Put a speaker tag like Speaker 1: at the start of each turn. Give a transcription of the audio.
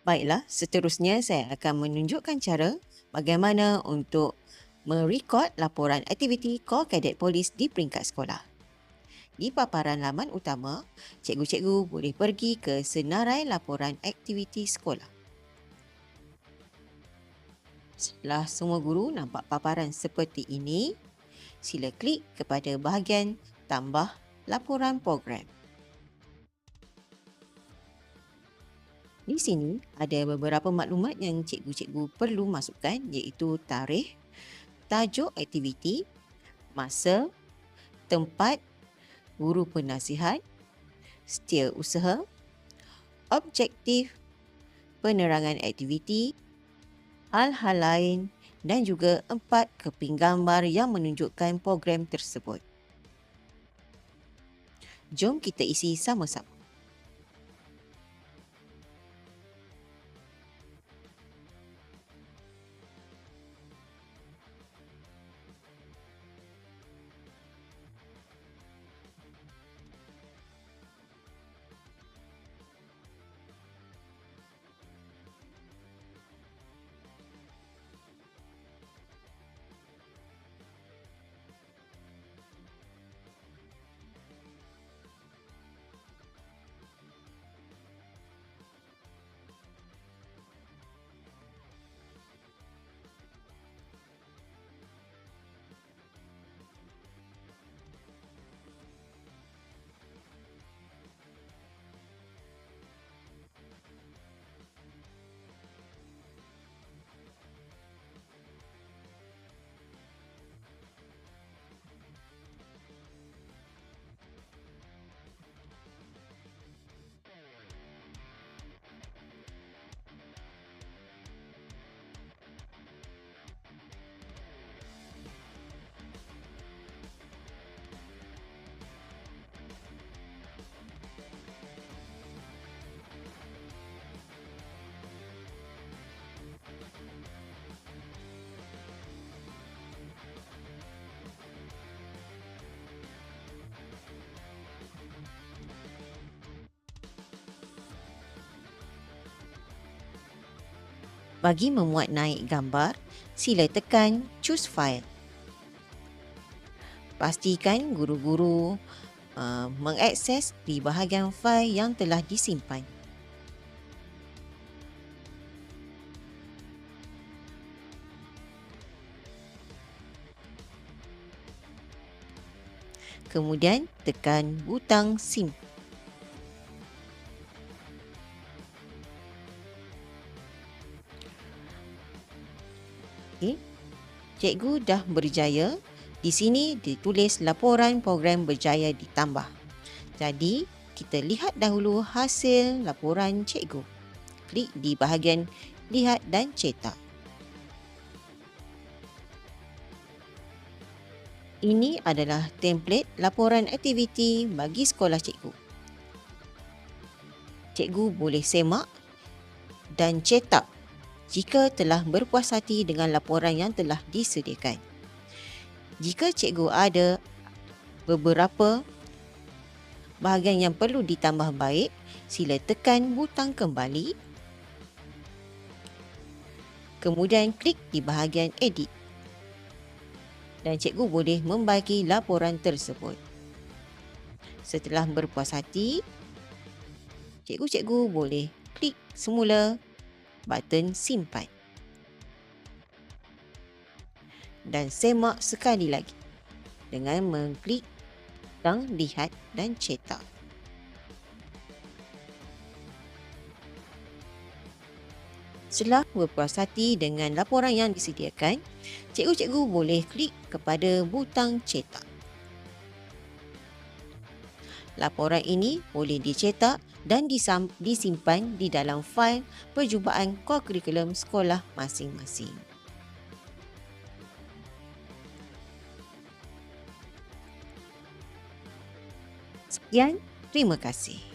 Speaker 1: Baiklah, seterusnya saya akan menunjukkan cara bagaimana untuk merekod laporan aktiviti Kor Kadet Polis di peringkat sekolah. Di paparan laman utama, cikgu-cikgu boleh pergi ke senarai laporan aktiviti sekolah. Setelah semua guru nampak paparan seperti ini, sila klik kepada bahagian tambah laporan program. Di sini ada beberapa maklumat yang cikgu-cikgu perlu masukkan, iaitu tarikh, tajuk aktiviti, masa, tempat, guru penasihat, setiausaha, objektif, penerangan aktiviti, hal-hal lain dan juga 4 keping gambar yang menunjukkan program tersebut. Jom kita isi sama-sama. Bagi memuat naik gambar, sila tekan Choose File. Pastikan guru-guru mengakses di bahagian fail yang telah disimpan. Kemudian tekan butang simpan. Cikgu dah berjaya. Di sini ditulis laporan program berjaya ditambah. Jadi, kita lihat dahulu hasil laporan cikgu. Klik di bahagian lihat dan cetak. Ini adalah template laporan aktiviti bagi sekolah cikgu. Cikgu boleh semak dan cetak jika telah berpuas hati dengan laporan yang telah disediakan. Jika cikgu ada beberapa bahagian yang perlu ditambah baik, sila tekan butang kembali. Kemudian klik di bahagian edit. Dan cikgu boleh membaiki laporan tersebut. Setelah berpuas hati, cikgu-cikgu boleh klik semula button simpan dan semak sekali lagi dengan mengklik butang lihat dan cetak. Setelah berpuas hati dengan laporan yang disediakan, cikgu-cikgu boleh klik kepada butang cetak. Laporan ini boleh dicetak dan disimpan di dalam fail perjumpaan Kor Kurikulum sekolah masing-masing. Sekian, terima kasih.